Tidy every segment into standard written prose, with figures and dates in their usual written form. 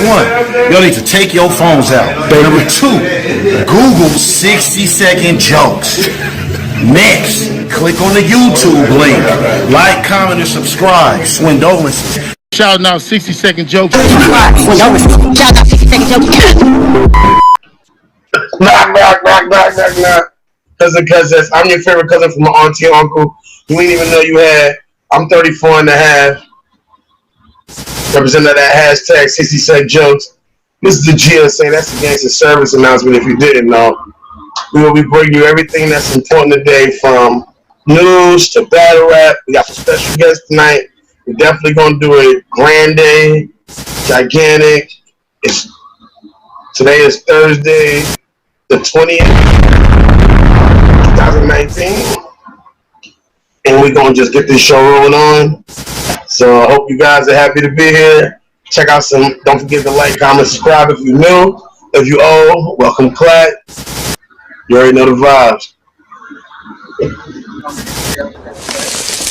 One, y'all need to take your phones out. Number two, Google 60-second jokes. Next, click on the YouTube link. Like, comment, and subscribe. Swindolences. Shouting out 60-second jokes. Swindolences. Shout out 60-second jokes. Knock. Cousin, I'm your favorite cousin from my auntie and uncle. You ain't even know you had. I'm 34 and a half. Representing that hashtag 60-second jokes. This is the GSA. That's the Gangster Service announcement if you didn't know. We will be bringing you everything that's important today, from news to battle rap. We got some special guests tonight. We're definitely going to do a grande, gigantic. Today is Thursday, the 20th, 2019. And we're going to just get this show rolling on. So I hope you guys are happy to be here. Check out some, don't forget to like, comment, subscribe if you're new. If you old, welcome Clack. You already know the vibes.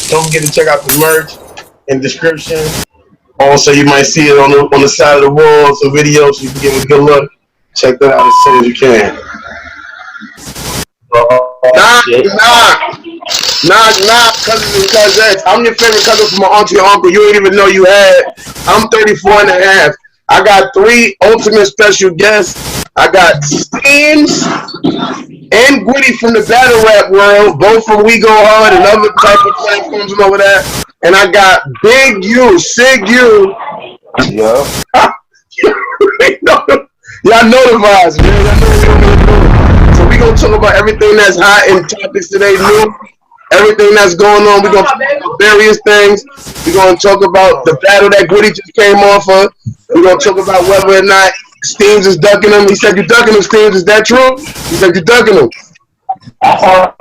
Don't forget to check out the merch in the description. Also, you might see it on the side of the wall, some videos, so you can give it a good look. Check that out as soon as you can. Nah, cousins and cousins. I'm your favorite cousin from my auntie and uncle. You ain't even know you had. I'm 34 and a half. I got 3 ultimate special guests. I got Steams and Gwitty from the battle rap world, both from We Go Hard and other type of platforms and over there. And I got Bigu1, Sig-U. Yeah. Y'all know the vibes, man. Y'all know what we're doing. So we gonna talk about everything that's hot in topics today, new. Everything that's going on. We're gonna talk about various things. We're gonna talk about the battle that Gwitty just came off of. We're gonna talk about whether or not Steams is ducking him. He said you're ducking him, Steams. Is that true? He said you're ducking him. Man,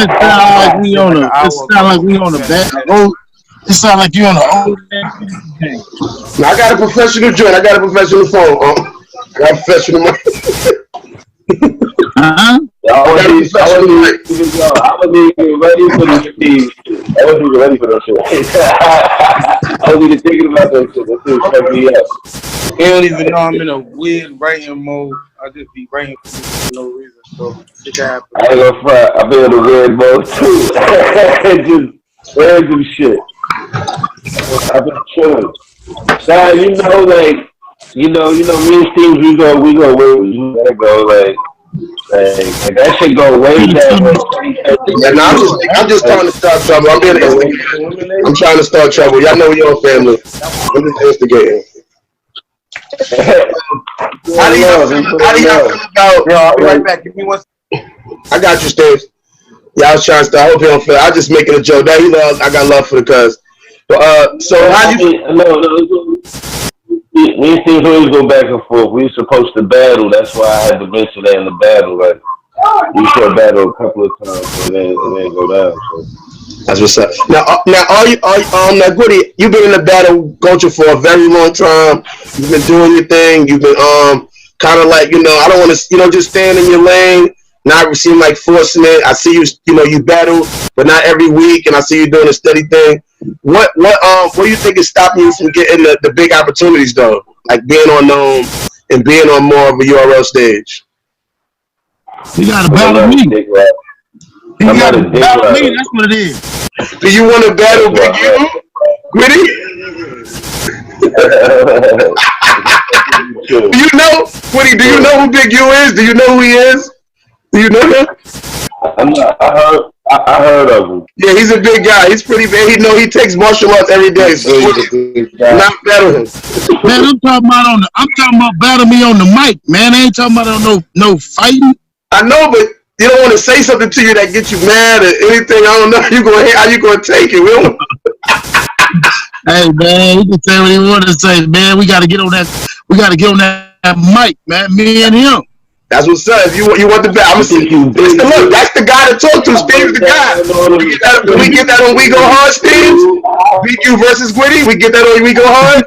it sound like we on a battle. It sound like you on the old game. Now, I got a professional joint. I got a professional phone. I got a professional mic. I wasn't even ready for this shit. I wasn't even ready for that shit. I wasn't even thinking about that shit. That shit fucked me up. He don't even know I'm in a weird writing mode. I just be writing for no reason. So shit happens. I ain't gonna front. I've been in a weird mode too. Just random shit. I've been chilling. So you know, like, me and Steve, we go where we gotta go, like that shit go way down. Yeah, no, I'm just trying to start trouble. I'm being instigator. I'm trying to start trouble. Y'all know your family. I'm just instigating. How do y'all feel about? I'll be right back. Give me one. I got you, Steve. Yeah, I was trying to start. I hope you don't feel. I was just making a joke. That I got love for the cuz. But so how you? No. We things always go back and forth. We were supposed to battle. That's why I had to mention that in the battle. Like we should battle a couple of times, but it didn't go down. So. That's what's up. Now, now, Gwitty, you've been in the battle culture for a very long time. You've been doing your thing. You've been kind of like, I don't want to, just stand in your lane. Not seem like forcing it. I see you, you battle, but not every week, and I see you doing a steady thing. What do you think is stopping you from getting the big opportunities though? Like being on and being on more of a URL stage. You gotta battle me. You gotta battle me. That's what it is. Do you want to battle Bigu1, Gwitty? Do you know, Gwitty? Do you know who Bigu1 is? Do you know who he is? Do you know him? I heard of him. Yeah, he's a big guy. He's pretty big. He takes martial arts every day. So not battle him. Man, I'm talking about battle me on the mic, man. I ain't talking about no fighting. I know, but you don't want to say something to you that gets you mad or anything. I don't know. How you gonna take it? We don't. Hey man, he can say what he want to say, man. We gotta get on that. We gotta get on that mic, man. Me and him. That's what's up. If you want the battle, look. That's the guy to talk to. Steve's the guy. We get that on We Go Hard, Steve. Bigu1 versus Gwitty. We get that on We Go Hard.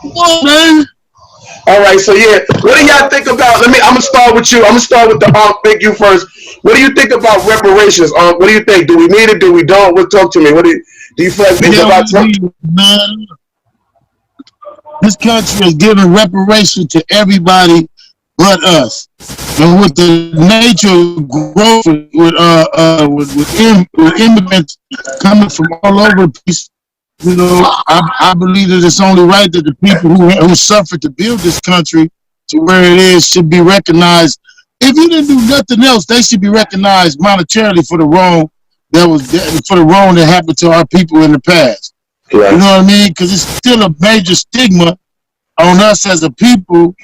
Man. All right, so yeah, what do y'all think about? I'm gonna start with you. I'm gonna start with the Bigu first. What do you think about reparations? What do you think? Do we need it? Do we don't? What talk to me? What do you feel like it's Yeah, about time? man. This country is giving reparations to everybody but us. And with the nature of growth, with immigrants coming from all over the place, you know, I believe that it's only right that the people who suffered to build this country to where it is should be recognized. If you didn't do nothing else, they should be recognized monetarily for the wrong that happened to our people in the past. Right. You know what I mean? Because it's still a major stigma on us as a people,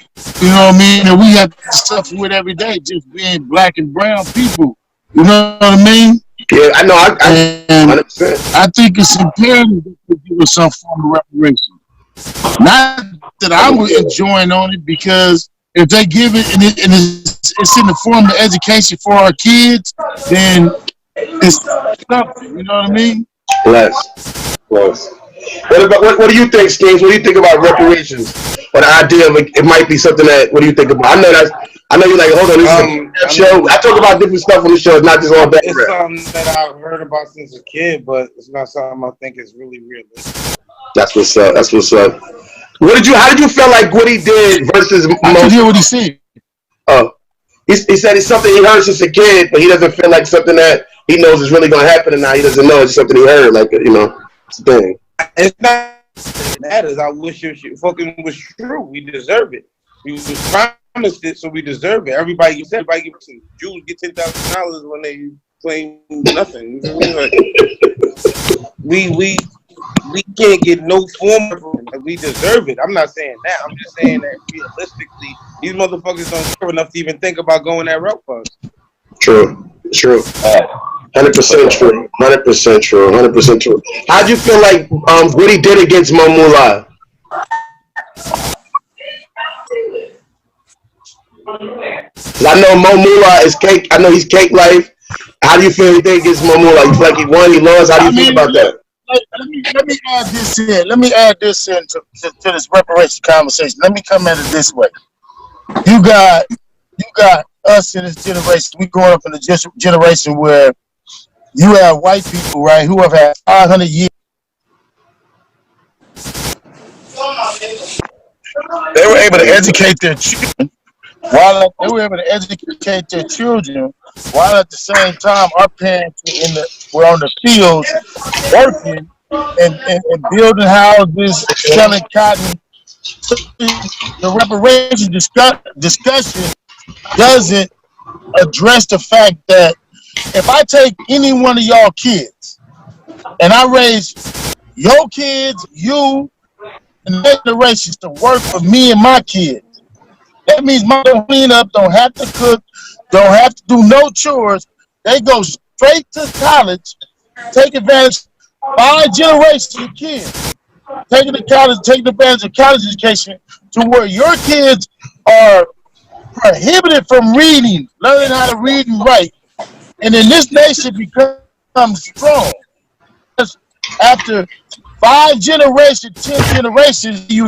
you know what I mean, that we have to suffer with every day, just being black and brown people. You know what I mean? Yeah, I know. And 100%. I think it's imperative that we give us some form of reparation. Not that I'm enjoying on it, because if they give it and it's in the form of education for our kids, then it's something. You know what I mean? Less. What do you think, Schemes? What do you think about reparations? Or the idea of it might be something that? What do you think about? I know you're like, hold on, this is a show. I talk about different stuff on the show. It's not just all bad. It's something that I've heard about since a kid, but it's not something I think is really realistic. That's what's up. How did you feel like Gwitty did versus I can hear what he said. Oh, he said it's something he heard since a kid, but he doesn't feel like something that he knows is really going to happen, and now he doesn't know it's something he heard. Like, you know, it's a thing. It's not matters. I wish it fucking was true. We deserve it. We was promised it, so we deserve it. Everybody gets Jews get $10,000 when they claim nothing. You know what I mean? Like, we can't get no form of it. We deserve it. I'm not saying that. I'm just saying that realistically, these motherfuckers don't care enough to even think about going that route for us. True. 100% true. 100% true. How'd you feel like Gwitty did against Mamula? I know Mamula is cake. I know he's cake life. How do you feel he did against Mamula? You feel like he won, he lost? How do you feel about that? Let me add this in. Let me add this in to this reparation conversation. Let me come at it this way. You got us in this generation. We growing up in a generation where you have white people, right, who have had 500 years. They were able to educate their children while at the same time our parents were on the fields working and building houses, selling cotton. The reparations discussion doesn't address the fact that if I take any one of y'all kids and I raise your kids, you, and the generations to work for me and my kids, that means my don't clean up, don't have to cook, don't have to do no chores. They go straight to college, take advantage of 5 generations of kids, taking advantage of college education to where your kids are prohibited from reading, learning how to read and write. And then this nation becomes strong. After 5 generations, 10 generations, you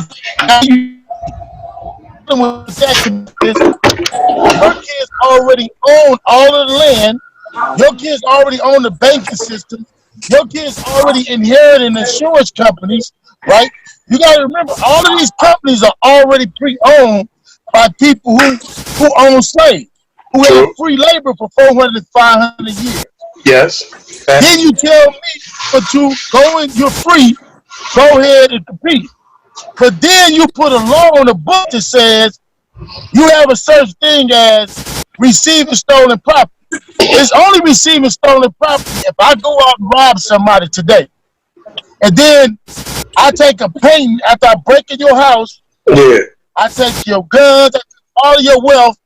with that, your kids already own all of the land. Your kids already own the banking system. Your kids already inherited insurance companies, right? You got to remember, all of these companies are already pre-owned by people who own slaves, who had free labor for 400 to 500 years. Yes. Then you tell me, but you're free, go ahead and compete. But then you put a law on the book that says you have a such thing as receiving stolen property. It's only receiving stolen property if I go out and rob somebody today, and then I take a painting after I break in your house. Yeah. I take your guns, all of your wealth,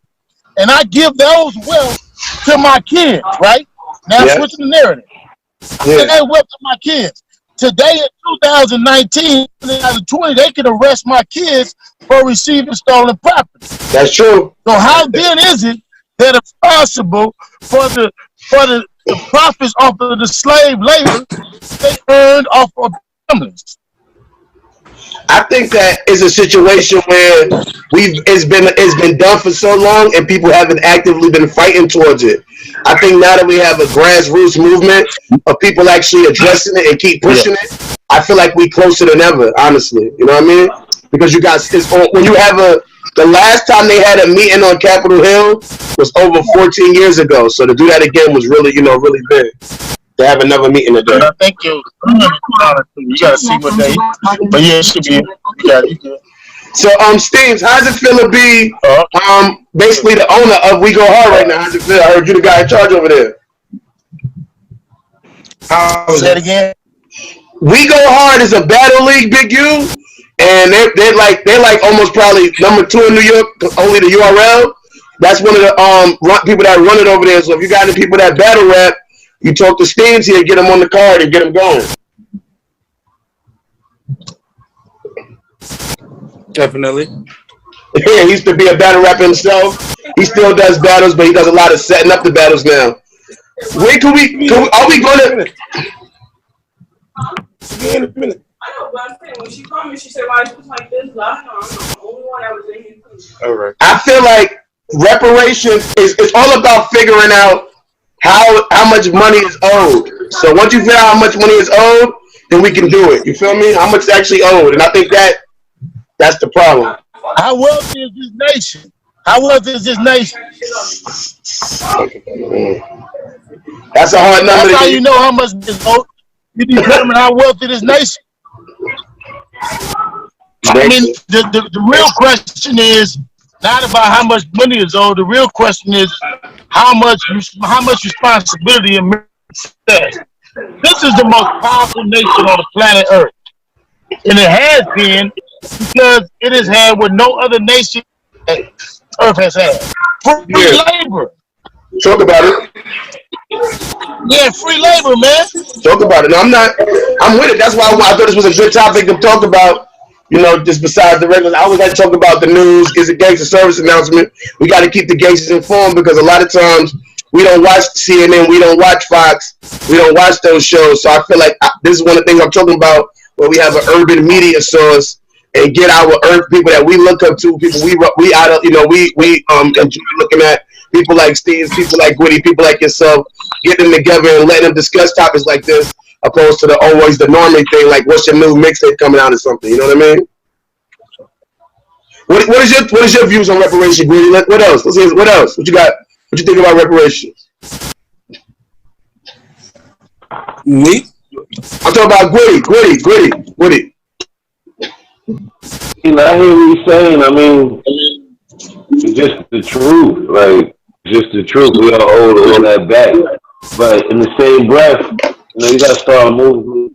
and I give those wealth to my kids, right? Now switching the narrative. I give that wealth to my kids. Today in 2019, 2020, they can arrest my kids for receiving stolen property. That's true. So how then is it that it's possible for the profits off of the slave labor they earned off of families? I think that is a situation where it's been done for so long and people haven't actively been fighting towards it. I think now that we have a grassroots movement of people actually addressing it and keep pushing it, I feel like we closer than ever, honestly. You know what I mean? Because you guys, when you have the last time they had a meeting on Capitol Hill was over 14 years ago. So to do that again was really, really big. To have another meeting today. I think you gotta see what they. But yeah, it should be. Yeah, you good. So, Steams, how's it feel to be basically the owner of We Go Hard right now? How's it feel? I heard you the guy in charge over there. Say that again. We Go Hard is a battle league, Bigu1, and they're like almost probably number 2 in New York, only the URL. That's one of the people that run it over there. So if you got any people that battle rap, you talk to Steams here, get them on the card and get them going. Definitely. Yeah, he used to be a battle rapper himself. He still does battles, but he does a lot of setting up the battles now. Where are we going to... In a minute. I know, but I'm saying when she called me, she said, "Why it was like this?" But I know I'm the only one that was in here. All right. I feel like reparations is all about figuring out how much money is owed. So once you figure out how much money is owed, then we can do it. You feel me? How much is actually owed? And I think that's the problem. How wealthy is this nation? How wealthy is this nation? That's a hard number. That's how you know how much is owed. You determine how wealthy this nation. I mean, the real question is not about how much money is owed. The real question is how much responsibility America has. This is the most powerful nation on the planet Earth, and it has been because it has had what no other nation on Earth has had. Free labor. Talk about it. Yeah, free labor, man. Talk about it. No, I'm with it. That's why I thought this was a good topic to talk about. Just besides the regular, I always like to talk about the news. Is a gangster service announcement. We got to keep the gangsters informed because a lot of times we don't watch CNN, we don't watch Fox, we don't watch those shows. So I feel like this is one of the things I'm talking about, where we have an urban media source and get our people that we look up to, people we enjoy looking at. People like Steve, people like Gwitty, people like yourself, get them together and let them discuss topics like this, opposed to always the normie thing, like what's your new mixtape coming out or something. You know what I mean? What is your views on reparations, Gwitty? What else? Let's see. What else? What you got? What you think about reparations? Me? I'm talking about Gwitty. I hear what you're saying. I mean, it's just the truth. Like, just the truth. We all owe all that back. But in the same breath, you gotta start moving.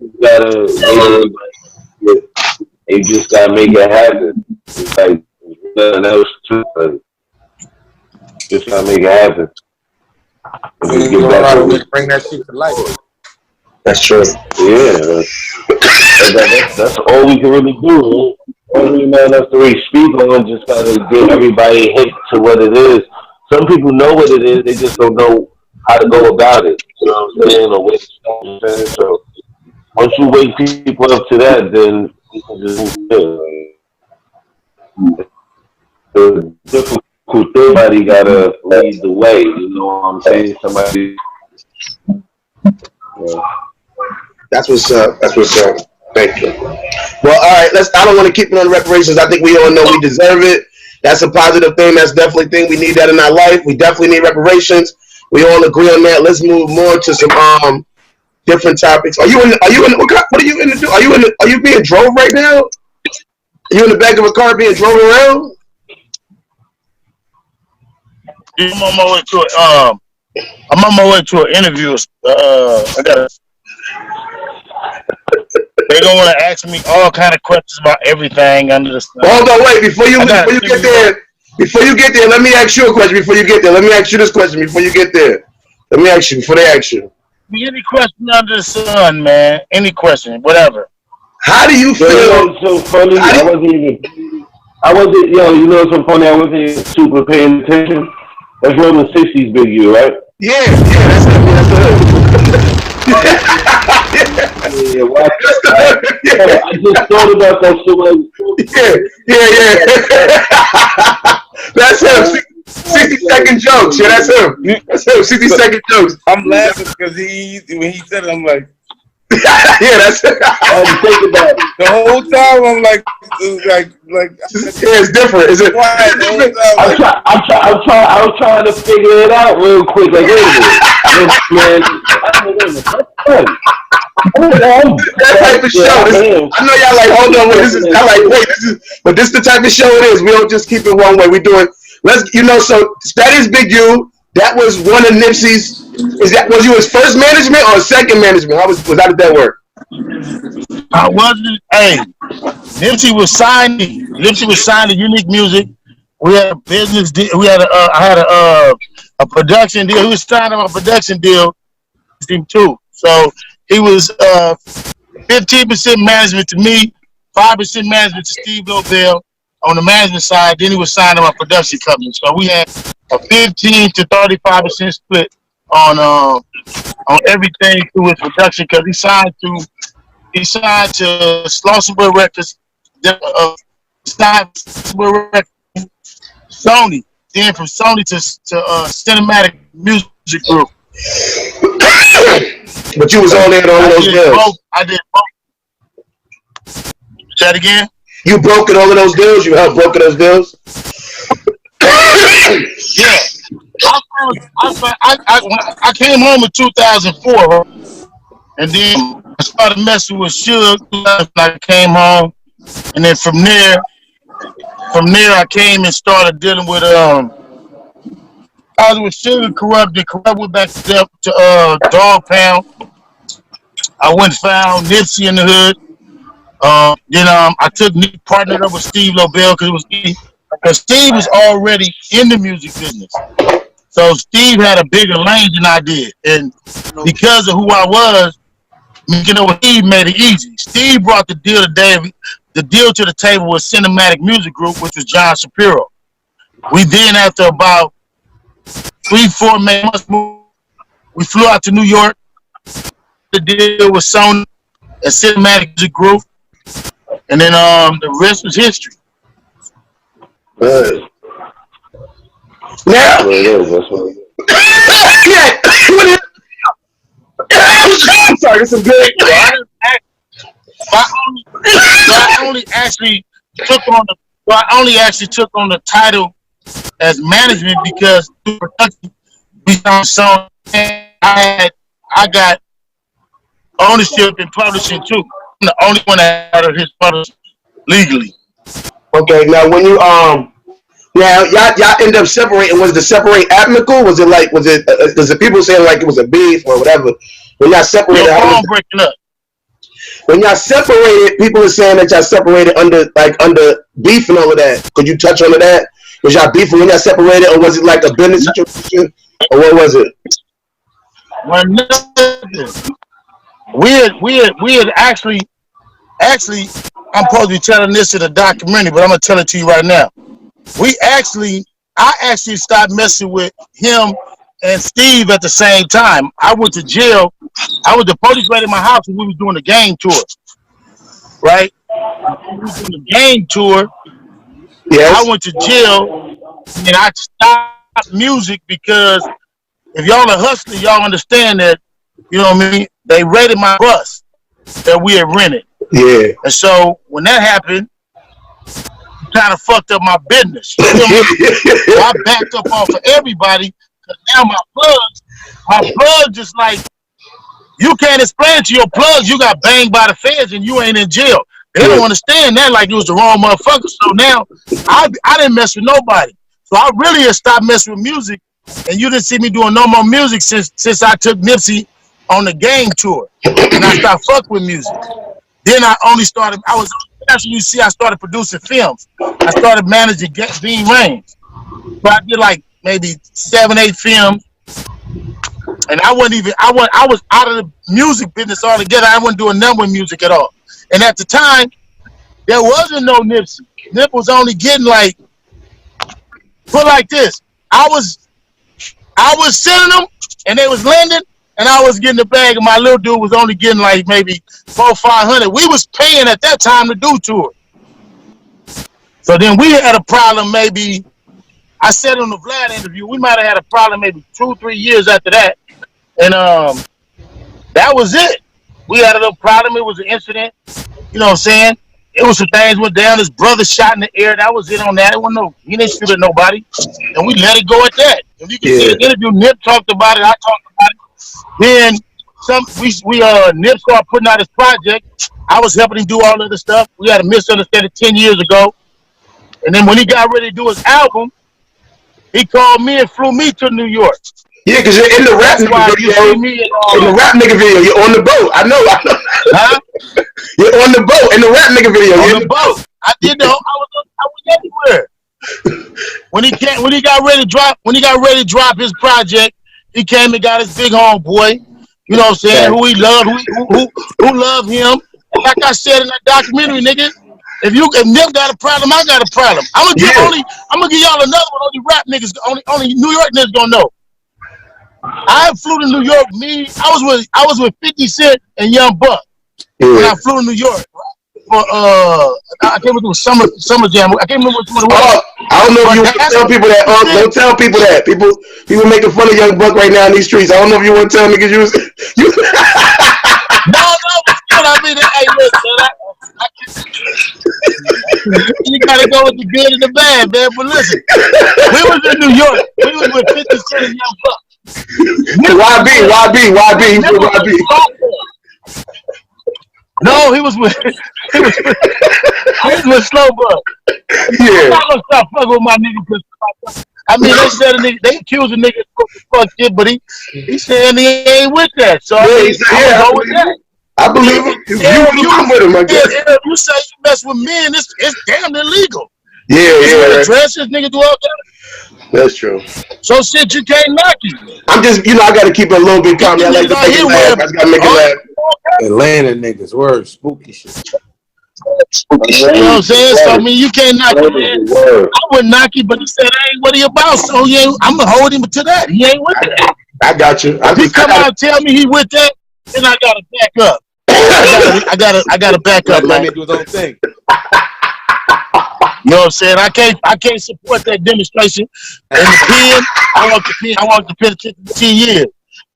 You just gotta make it happen. It's like nothing else to it. Just gotta make it happen. Bring that shit to life. That's true. Yeah, that's all we can really do. All we know enough to really speak on, just gotta give everybody a hint to what it is. Some people know what it is, they just don't know how to go about it. You know what I'm saying? Or what I'm saying. So once you wake people up to that, then you can just move. The difficult thing, somebody gotta lead the way. You know what I'm saying? Somebody. That's what's up. Thank you. Well, all right. I don't want to keep it on reparations. I think we all know we deserve it. That's a positive thing. That's definitely a thing. We need that in our life. We definitely need reparations. We all agree on that. Let's move more to some different topics. What are you in the do? Are you being drove right now? Are you in the back of a car being drove around? I'm on my way to an interview. They're gonna want to ask me all kind of questions about everything under the sun. Hold on, wait. Before you get there, let me ask you a question. Before you get there, let me ask you this question. Before you get there, let me ask you. Before they ask you, any question under the sun, man. Any question, whatever. How do you feel? So funny. I wasn't. You know, so funny. I wasn't even super paying attention. That's Rolling 60s, Bigu1, right? Yeah, that's it. Yeah, Yeah. I just thought about that shit. Yeah. That's him. 60-second jokes. Yeah, that's him. That's him. 60-second jokes. I'm laughing because when he said it, I'm like, Yeah, that's it. I had to think about it. the whole time I'm like, yeah, it's different. Is it? quiet the whole time. I was trying to figure it out real quick. Like, wait a minute, man. That's funny. That type of show. I know y'all like, hold on, wait, this is. I like, wait, this is. But this is the type of show it is. We don't just keep it one way. We doing. So that is Bigu1. That was one of Nipsey's. Was you his first management or second management? How did that work? I wasn't. Hey, Nipsey was signed. Nipsey was signed to Unique Music. We had a business deal. I had a production deal. He was signing a production deal. Team too. So he was 15% management to me, 5% management to Steve Lobel on the management side. Then he was signing my production company. So we had a 15 to 35% split on everything through his production because he signed to Slaughterburg Records, Sony. Then from Sony to Cinematic Music Group. But you was on there on all those deals. I did both. Say that again? You brokered all of those deals? You helped broker those deals? Yeah. I came home in 2004, and then I started messing with Suge. I came home, and then from there I came and started dealing with I was with Suge Corrupt. Corrupt went back to Dog Pound. I went and found Nipsey in the hood. Then I partnered up with Steve Lobel because it was easy. Because Steve was already in the music business. So Steve had a bigger lane than I did. And because of who I was, making it with Steve made it easy. Steve brought the deal to the table with Cinematic Music Group, which was John Shapiro. We then, after about 3-4 months, we flew out to New York. The deal with Sony and Cinematic Music Group. And then the rest was history. Good. Now, I'm sorry, this is good. I only actually took on the title as management because through production we found song I got ownership in publishing too. I'm the only one that had his publishing legally. Okay, now when you now y'all end up separating. Was the separate amicable? Was it because the people saying like it was a beef or whatever? When y'all separated, breaking up. When y'all separated, people are saying that y'all separated under beef and all of that. Could you touch on that? Was y'all beefing when y'all separated, or was it like a business situation, or what was it? We had actually, I'm supposed to be telling this in a documentary, but I'm gonna tell it to you right now. I actually started messing with him and Steve at the same time. I went to jail. The police raided my house and we was doing a gang tour. Right? We was doing a gang tour. Yes. I went to jail and I stopped music because if y'all are hustling, y'all understand that, you know what I mean? They raided my bus that we had rented. Yeah. And so when that happened, kind of fucked up my business. You know so I backed up off of everybody because now my plug just like, you can't explain to your plugs you got banged by the feds and you ain't in jail. They don't understand that like you was the wrong motherfucker. So now I didn't mess with nobody. So I really had stopped messing with music, and you didn't see me doing no more music since I took Nipsey on the gang tour and I stopped fucking with music. Then I started producing films. I started managing Bean Reigns. So I did like maybe 7-8 films. And I was out of the music business altogether. I wasn't doing nothing with music at all. And at the time, there wasn't no Nipsey. Nip was only getting like, put like this. I was sending them and they was lending, and I was getting the bag, and my little dude was only getting like maybe $400-500. We was paying at that time to do tour. So then we had a problem maybe, I said on the Vlad interview, we might have had a problem maybe 2-3 years after that. And that was it. We had a little problem. It was an incident. You know what I'm saying? It was some things went down. His brother shot in the air. That was it on that. It wasn't no, he didn't shoot at nobody. And we let it go at that. If you can see the interview, Nip talked about it. I talked about it. Then Nip started putting out his project. I was helping him do all of the stuff. We had a misunderstanding 10 years ago. And then when he got ready to do his album, he called me and flew me to New York. Yeah, because you're in the rap nigga video. In the rap nigga video, you're on the boat. I know. Huh? You're on the boat in the rap nigga video. On the boat. I did I was everywhere. When he got ready to drop his project, he came and got his big homeboy. You know what I'm saying? Who he loved, who loved him. And like I said in that documentary, nigga, if Nip got a problem, I got a problem. I'm gonna give y'all another one. Only rap niggas, only New York niggas gonna know. I flew to New York. I was with 50 Cent and Young Buck when I flew to New York for I can't remember Summer Jam. I can't remember which one it was. I don't know if you want to tell people that. Don't tell people that. People making fun of Young Buck right now in these streets. I don't know if you want to tell me because you. No, I mean, hey, listen, you gotta go with the good and the bad, man. But listen, we was in New York. We was with 50 Cent and Young Buck. YB. He was with YB. No, he was with Slow Buck. Yeah. I'm not gonna stop fucking with my nigga. I mean, they accuse a nigga of fuck shit, but he said he ain't with that. So yeah, I go with that. I believe him. I'm with him, I guess. If you say you mess with men, it's damn illegal. Yeah. Dresses, nigga, do all that. That's true. So shit, you can't knock you. I'm just, I got to keep it a little bit calm. I like to make it laugh. I got to make it laugh. Atlanta niggas, word, spooky shit. You know what I'm saying? So I mean, you can't knock him, man. I wouldn't knock you, but he said, "I ain't what he about." So I'm gonna hold him to that. He ain't with that. I got you. If he come out and tell me he with that, then I gotta back up. I gotta back up, man. Do his own thing. You know what I'm saying? I can't support that demonstration. And the pen, I want the pen 10 years.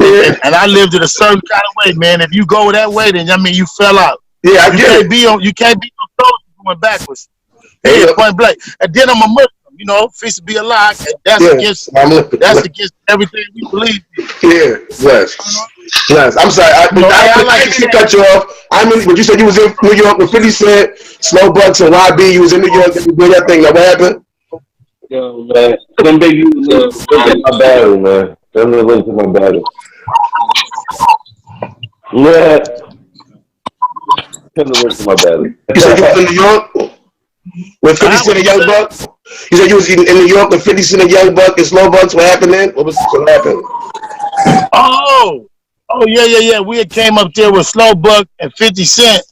And I lived it a certain kind of way, man. If you go that way, then I mean you fell out. Yeah, I get it. You can't be on toes going backwards. Yeah, point blank. And then I'm a Muslim, you know, feast to be alive. That's against everything we believe in. Yeah, bless. I'm sorry. I like to cut you off. I mean, but you said you was in New York with 50 Cent, Slow Bucks, and YB. You was in New York and you did that thing. Now, what happened? Yo, man. Them big my battle, man. Them listen to my battle. Yeah. Come to listen to my battle. You said you was in New York with 50 Cent and Young Buck? You said you was in New York with 50 Cent and Young Buck and Slow Bucks. What happened then? What happened? Oh, yeah. We had came up there with Slow Buck and 50 Cent.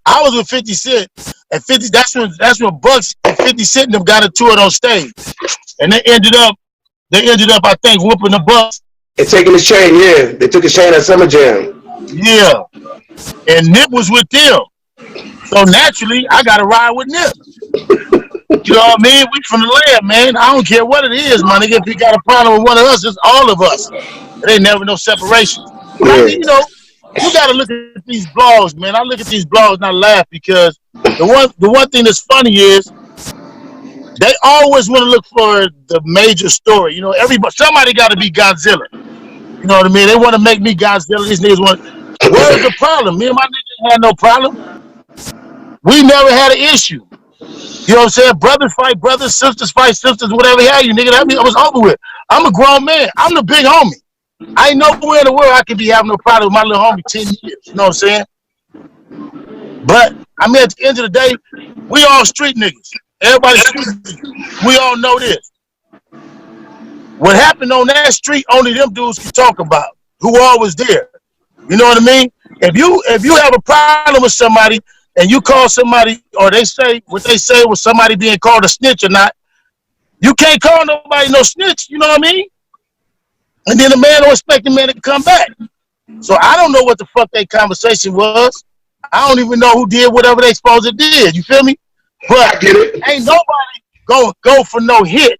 I was with 50 Cent and 50. That's when Bucks and 50 Cent and them got into it on stage, and they ended up, I think, whooping the Bucks. And taking his chain, yeah. They took his chain at Summer Jam. Yeah, and Nip was with them, so naturally I got to ride with Nip. You know what I mean? We from the land, man. I don't care what it is, my nigga. If you got a problem with one of us, it's all of us. There ain't never no separation. But I mean, you know, you got to look at these blogs, man. I look at these blogs and I laugh because the one thing that's funny is they always want to look for the major story. You know, somebody got to be Godzilla. You know what I mean? They want to make me Godzilla. These niggas want. Where's the problem? Me and my niggas had no problem. We never had an issue. You know what I'm saying? Brothers fight brothers, sisters fight sisters, whatever have you, nigga. I was over with. I'm a grown man. I'm the big homie. I ain't nowhere in the world I could be having no problem with my little homie 10 years. You know what I'm saying? But, I mean, at the end of the day, we all street niggas. Everybody's street niggas. We all know this. What happened on that street, only them dudes can talk about, who always there. You know what I mean? If you have a problem with somebody and you call somebody, or they say what they say with somebody being called a snitch or not, you can't call nobody no snitch. You know what I mean? And then the man don't expect the man to come back. So I don't know what the fuck that conversation was. I don't even know who did whatever they supposed to did. You feel me? But ain't nobody gonna go for no hit.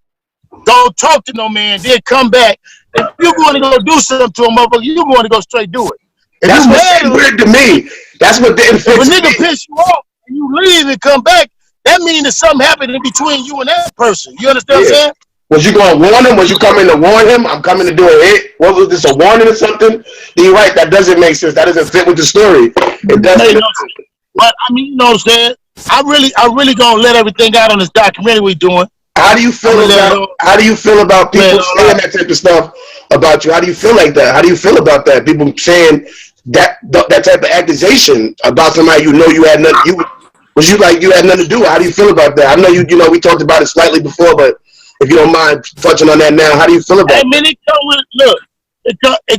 Don't talk to no man, then come back. If you going to go do something to a motherfucker, you going to go straight do it. If That's what's weird to me. That's what didn't fit. If a nigga piss you off and you leave and come back, that means that something happened in between you and that person. You understand what I'm saying? Was you going to warn him? Was you coming to warn him? I'm coming to do a hit. What was this, a warning or something? You're right. That doesn't make sense. That doesn't fit with the story. It doesn't. But I mean, you know what I'm saying? I really gonna let everything out on this documentary we doing. How do you feel about people saying that type of stuff about you? How do you feel like that? How do you feel about that? People saying that type of accusation about somebody you know you had nothing. You had nothing to do with. How do you feel about that? I know you know we talked about it slightly before, but if you don't mind touching on that now, how do you feel about it? I mean, it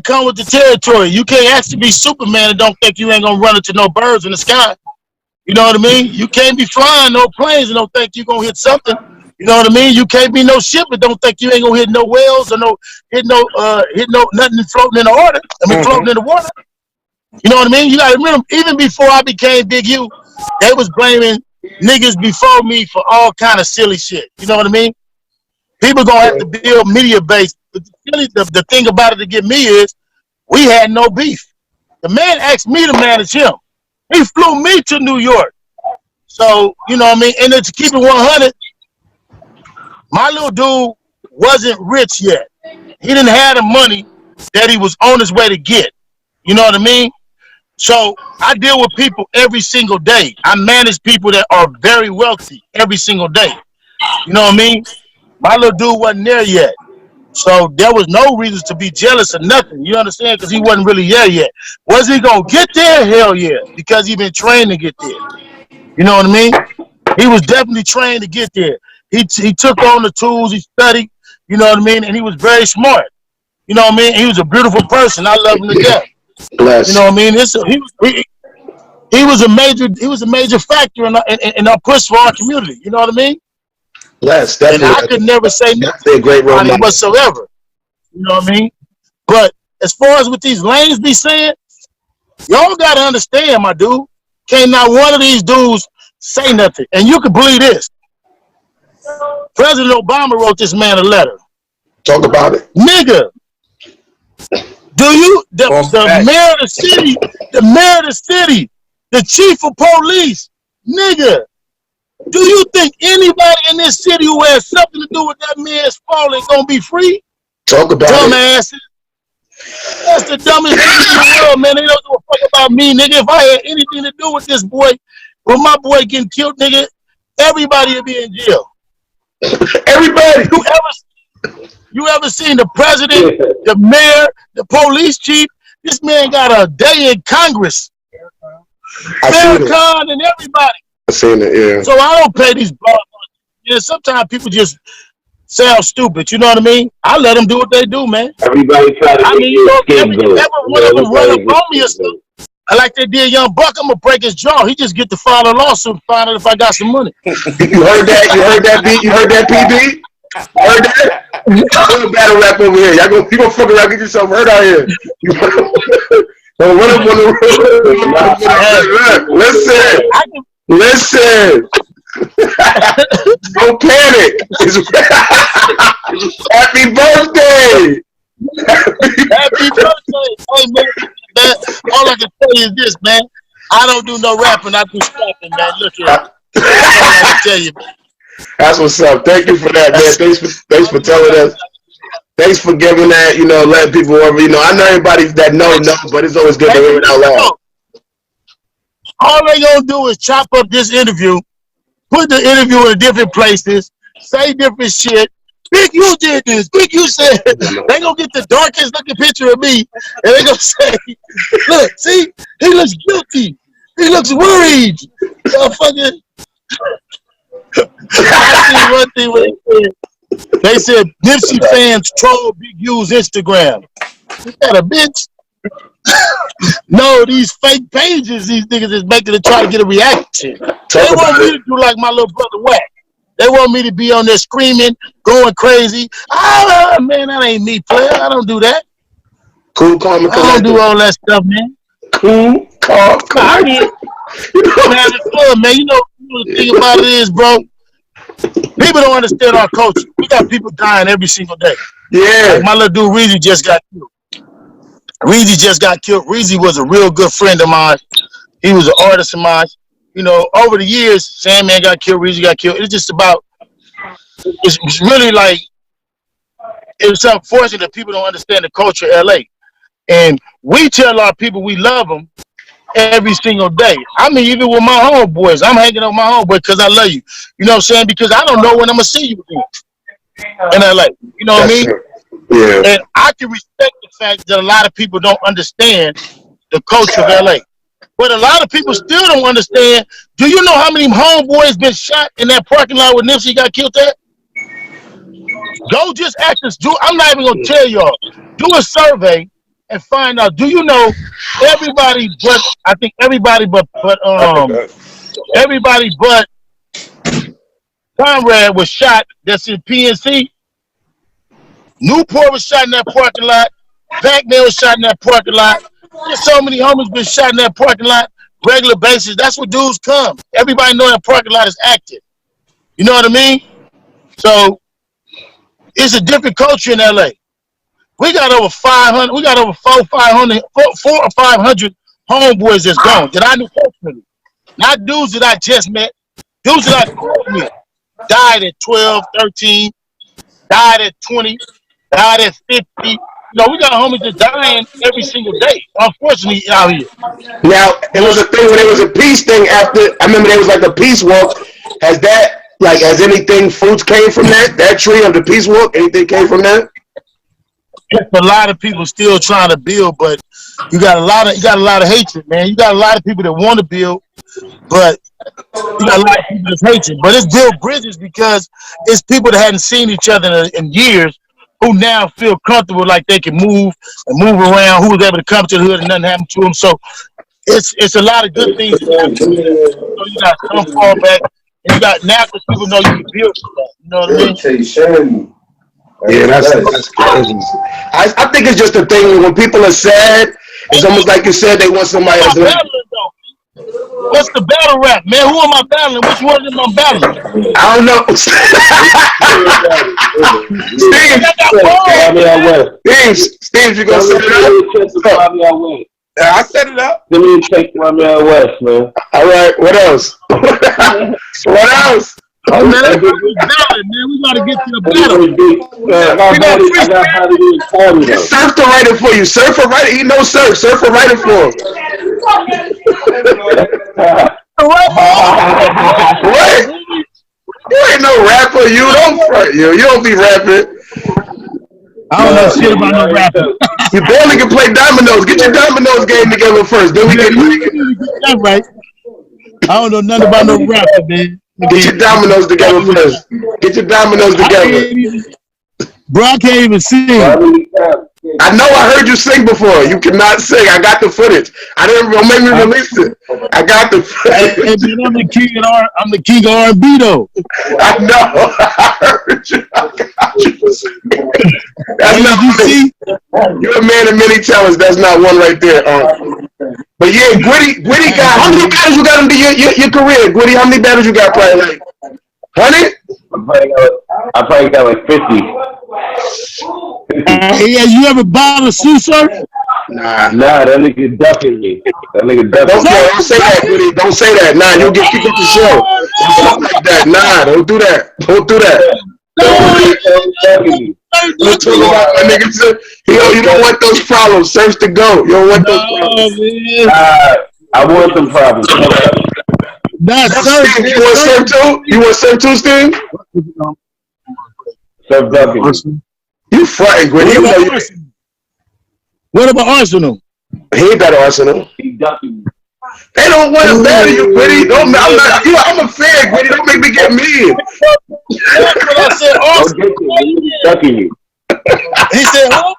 come with the territory. You can't actually be Superman and don't think you ain't gonna run into no birds in the sky. You know what I mean? You can't be flying no planes and don't think you're gonna hit something. You know what I mean? You can't be no ship and don't think you ain't gonna hit no whales or hit no nothing floating in the water. Floating in the water. You know what I mean? You gotta remember, even before I became Bigu, they was blaming niggas before me for all kind of silly shit. You know what I mean? People gonna have to build media base. But the thing about it to get me is we had no beef. The man asked me to manage him. He flew me to New York. So, you know what I mean? And to keep it 100, my little dude wasn't rich yet. He didn't have the money that he was on his way to get. You know what I mean? So I deal with people every single day. I manage people that are very wealthy every single day. You know what I mean? My little dude wasn't there yet. So there was no reasons to be jealous or nothing. You understand? Because he wasn't really there yet. Was he going to get there? Hell yeah. Because he been trained to get there. You know what I mean? He was definitely trained to get there. He took on the tools. He studied. You know what I mean? And he was very smart. You know what I mean? He was a beautiful person. I love him to death. Bless. You know what I mean? He was a major factor in our push for our community. You know what I mean? Bless. And I could never say nothing about it whatsoever. You know what I mean? But as far as what these lanes be saying, y'all gotta understand, my dude. Can't not one of these dudes say nothing. And you can believe this. President Obama wrote this man a letter. Talk about it. Nigga, the mayor of the city, the chief of police, nigga, do you think anybody in this city who has something to do with that man's falling gonna be free? Talk about Dumbasses. That's the dumbest thing in the world, man. They don't give a fuck about me, nigga. If I had anything to do with this boy, with my boy getting killed, nigga, everybody would be in jail. Everybody. You ever seen the president, the mayor, the police chief? This man got a day in Congress. Farrakhan and everybody. I seen it, yeah. So I don't pay these balls. Yeah, sometimes people just sound stupid. You know what I mean? I let them do what they do, man. Everybody try to every one of them run up on me or something. Like they did Young Buck, I'm gonna break his jaw. He just get to file a lawsuit and find out if I got some money. You heard that? You heard that beat? You heard that, PB? Heard that? You're a battle rap over here. You gonna fuck around, get yourself hurt out here. Don't run up on the road. Listen. Don't panic. Happy birthday. Happy birthday. Hey, man, all I can tell you is this, man. I don't do no rapping. I do slapping, man. Look here. That's all I can tell you, man. That's what's up. Thank you for that, man. Thanks for telling us. Thanks for giving that, letting people over. I know everybody that knows, but it's always good to hear it out loud. All they gonna do is chop up this interview, put the interview in different places, say different shit. Bigu did this. Bigu said, they gonna get the darkest looking picture of me, and they gonna say, look, see, he looks guilty. He looks worried. Fucking. I see one thing when they said Nipsey fans troll Bigu's Instagram. Is that a bitch? No, these fake pages these niggas is making to try to get a reaction. They want me to do like my little brother Wack. They want me to be on there screaming, going crazy. Ah, man, that ain't me, player. I don't do that. Cool, calm, and I don't do collected. all that stuff, man. Cool, calm, I mean, collected. I'm having fun, man. You know the thing about it is, bro. People don't understand our culture. We got people dying every single day. Yeah. Like my little dude Reezy just got killed. Reezy was a real good friend of mine. He was an artist of mine. You know, over the years, Sandman got killed, Reezy got killed. It's just about, it's really like, it's unfortunate that people don't understand the culture of LA. And we tell our people we love them every single day. I mean, even with my homeboys, I'm hanging out with my homeboy because I love you. You know what I'm saying? Because I don't know when I'm going to see you again in LA. You know what I mean? Yeah. And I can respect the fact that a lot of people don't understand the culture of LA. But a lot of people still don't understand. Do you know how many homeboys been shot in that parking lot where Nipsey got killed at? Go just ask us. I'm not even going to tell y'all. Do a survey and find out. Do you know everybody but, I think everybody but Conrad was shot that's in PNC. Newport was shot in that parking lot. Backnell was shot in that parking lot. There's so many homies been shot in that parking lot, regular basis. That's where dudes come. Everybody know that parking lot is active. You know what I mean? So it's a different culture in LA. We got over 500. We got over 400 or 500 homeboys that's gone that I knew personally. Not dudes that I just met. Dudes that I grew up with. Died at 12, 13. Died at 20. Died at 50. You know, we got homies that dying every single day, unfortunately, out here. Now, it was a thing when it was a peace thing after, I remember there was like a peace walk. Has anything, fruits came from that tree of the peace walk? Anything came from that? It's a lot of people still trying to build, but you got a lot of hatred, man. You got a lot of people that want to build, but you got a lot of people that's hatred. But it's build bridges because it's people that hadn't seen each other in years who now feel comfortable like they can move around, who was able to come to the hood and nothing happened to them. So it's a lot of good things that happen. So you got some fallback, and you got now because people know you can build for that. You know what I mean? Yeah, that's crazy. I think it's just a thing when people are sad, it's almost like you said they want somebody else. What's the battle rap, man? Who am I battling? Which one of them I'm battling? I don't know. Steve, you gonna set it up? I set it up. Give me a check for my man West, man. All right, what else? What else? Oh, man, man, we gotta get to the battle. I got how to do it. Get Surf to write it for you. Surf will write it. He knows Surf. Surf will write it for him. What? You ain't no rapper. You don't front you. You don't be rapping. I don't know shit about no rapping. You barely can play dominoes. Get your dominoes game together first. Then we get that right. I don't know nothing about no rapping, man. Get your dominoes together first. Get your dominoes together. Bro, I can't even sing. I know I heard you sing before. You cannot sing. I got the footage. Don't make me release it. I got the footage. I'm the king of R&B though. I know. I heard you. I got you. That's not you see. You're a man of many talents. That's not one right there. But yeah, Gwitty got, how many battles you got into your career? Gwitty, how many battles you got? Probably like 100? I probably got like 50. Yeah, you ever battled a Sue Surf? Nah, that nigga ducking me. Don't say that, Gwitty. Don't say that. Nah, you'll get kicked off the show. Don't like that. Nah, don't do that. Don't do that. Let's talk about my niggas. You don't want those problems. Search to go. You don't want those problems. I want some problems. Steve, you want Surf too? You want Surf too, Steve? Surf ducking. You fronting, Gwitty. What about Arsenal? He ain't better Arsenal. He ducking me. They don't want to battle you, Gwitty. I'm a fan, Gwitty. Don't make me get mean. That's what I said. Arsenal. He's ducking you. He said, huh?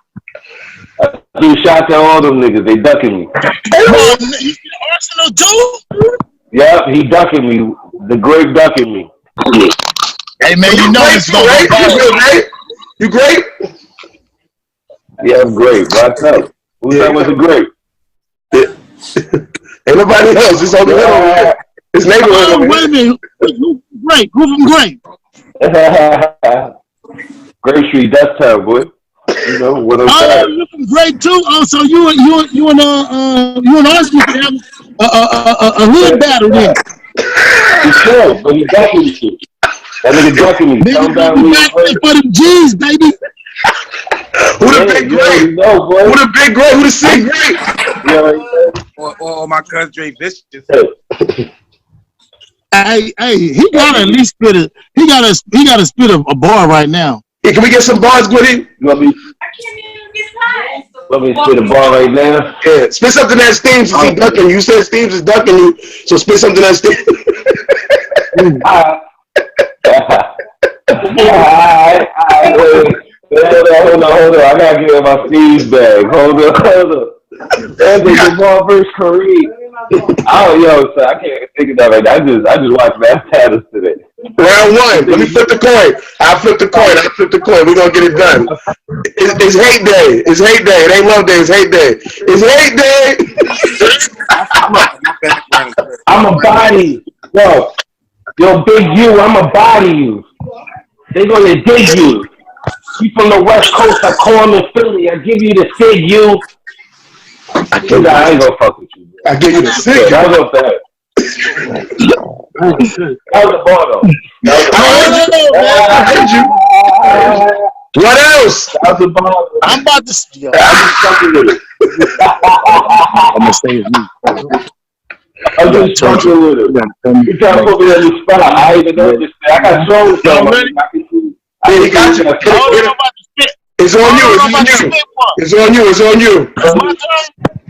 He shot at all them niggas. They ducking me. You said Arsenal too? Yeah, he ducking me. The great ducking me. Hey man, you know it's going right? You great? Yeah, I'm great. What's up? That wasn't great. Ain't nobody else. It's only him. His neighborhood. Oh, wait a minute. Who's great? Who's from great? Great Street, that's tough, boy. You know what I'm saying? Oh, you from great too? Oh, so you and us used to have a hood battle then. He should, but he ducking me. That nigga ducking me. Nigga, back for them G's, baby. Who the big great? Who the big great? Who the sick great? Or my cousin Dre Vicious. Hey, he gotta at least spit a bar right now. Hey, can we get some bars, Gwitty? Let me spit a bar right now. Yeah, spit something that steams since he's ducking you. You said Steams is ducking you, so spit something that steams. Hold on. I gotta get in my Steve's bag. Hold on. That's the ball versus Kareem. Oh, yo, so I can't even think of that right now. I just watched Mass Tatters today. Round one. Let me flip the coin. I'll flip the coin. We're gonna get it done. It's hate day. It ain't love day. It's hate day. I'm a body. Yo, Bigu1, I'm a body you. They gonna dig you. You from the West Coast, I call them in Philly. I give you the sig you. I ain't gonna fuck with you. I give you the sig. That was that. That was the bar though. I heard you. What else? That was the bar. I'm about to. I'm just fucking with it. I'm gonna say it. I'm just fucking with it. You trying to put me on the spot. I even know this. I got songs though. Yeah, he got you. It's on you. It's on you.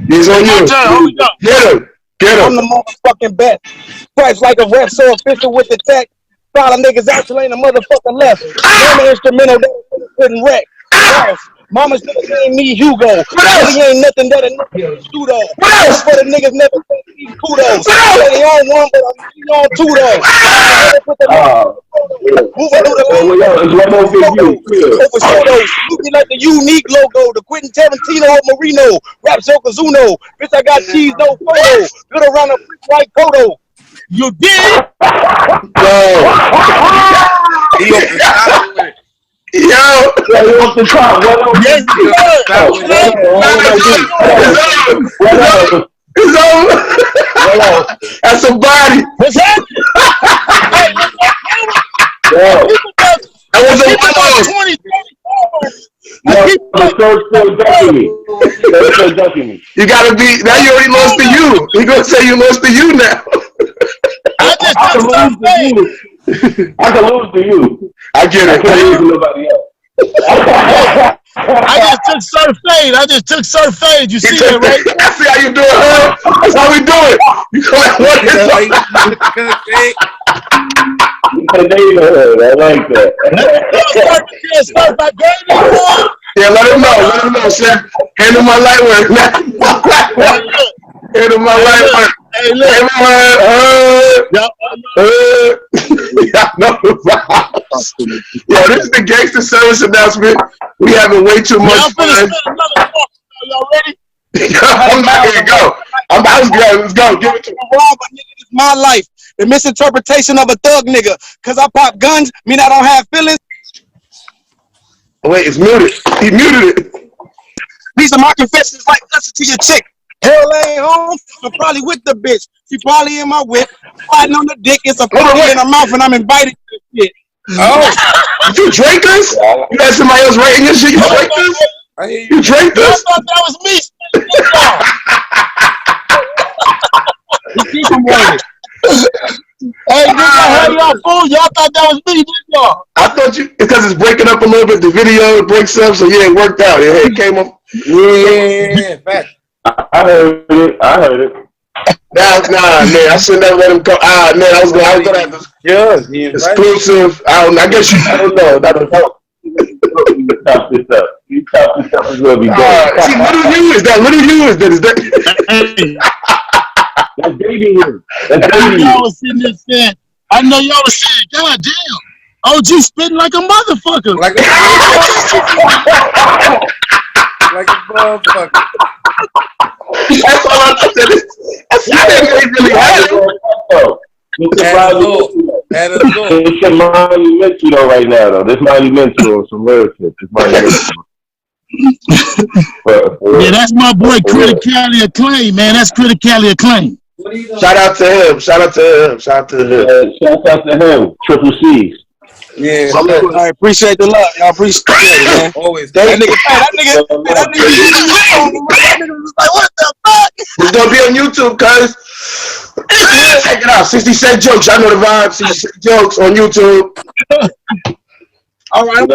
It's my turn. Get him. I'm the motherfucking best. Stripes like a ref, so official with the tech. Follow niggas out till ain't a motherfucker left. Name an instrumental that couldn't wreck. Mama should have named me Hugo. Really ain't nothing that a nigga do though. For the niggas never say these kudos. They on one, but I'm on two though. Moving through the overshadows. Looking like the unique logo. The Quentin Tarantino of Marino. Rap Yokozuno. Bitch, I got cheese, no photo. Good around a freak white photo. You did? Yo, off the top. It's over. That's a body. What's that? That was a 20. You gotta be. Now you already lost to you. He gonna say you lost to you now. I can lose to you. I get it. I can't lose to nobody else. I just took surf fade. You see that, right? I see how you do it, huh? That's how we do it. You go like, what is I like that. Yeah, let him know, Chef. Handle my light work. Handle my light work. Hey, look. Yo, this is the gangster service announcement. We having way too much fun. Y'all ready? I'm not gonna go. Let's go. Give it to me. It's my life. The misinterpretation of a thug nigga. Cause I pop guns, mean I don't have feelings. Oh, wait, it's muted. He muted it. These are my confessions like listen to your chick. Hell ain't home. I'm probably with the bitch. She probably in my whip. Fighting on the dick. It's a party in her mouth and I'm invited to this shit. Oh, you drink this? You had somebody else writing your shit? You drink this? You drink this? I thought that was me. Keep him waiting. Hey, nigga, how y'all fool? Y'all thought that was me, didn't y'all? I thought you, because it's breaking up a little bit. The video breaks up, so yeah, it worked out. It came up. Yeah, fact. I heard it. Nah, man, I should never let him come. Man, I was gonna have this exclusive. I guess you. I don't know. You top this up. It's gonna be good. See, little you is that? That's baby you. Y'all was sitting there saying, I know y'all was saying, God damn, OG spitting like a motherfucker. Like a motherfucker. That's all I said. I didn't really have it. It's a monumental though right now though. This monumental on some real shit. This monumental. Yeah, that's my boy Critically Acclaimed, man. That's Critically Acclaimed. Shout out to him. Shout out to him. Shout out to him. Shout out to him. Triple C's. Yeah, I appreciate the love. Y'all appreciate it, man. Always. That nigga was like, what the fuck? It's gonna be on YouTube, cuz. Check it out. 60 Cent Jokes. I know the vibe. 60 Cent Jokes on YouTube. All right,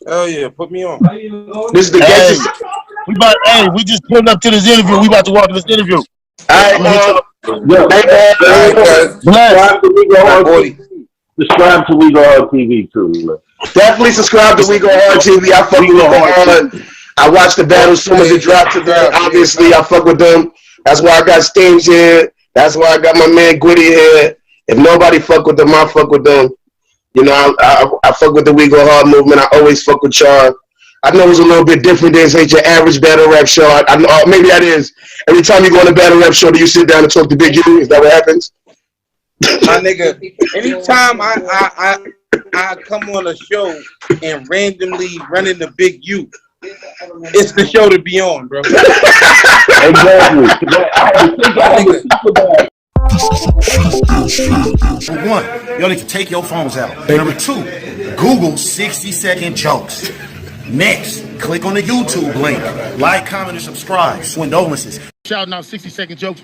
Hell yeah, put me on. This is the gangster. We just pulled up to this interview. We about to walk to this interview. All right, Subscribe to Bigu1 TV too, man. definitely subscribe to Bigu1 TV. I fuck with Bigu1. I watch the battle as soon as it dropped today. Obviously, I fuck with them. That's why I got Steams here. That's why I got my man Gwitty here. If nobody fuck with them, I fuck with them. You know, I fuck with the Bigu1 movement. I always fuck with y'all. I know it's a little bit different than ain't your average battle rap show. I know maybe that is. Every time you go on a battle rap show, do you sit down and talk to Bigu1? Is that what happens? My nigga, anytime I come on a show and randomly run into Bigu1, it's the show to be on, bro. Exactly. Number one, y'all need to take your phones out. Number two, Google 60-second jokes. Next, click on the YouTube link. Like, comment, and subscribe. Swindolences. Shouting out 60-second jokes.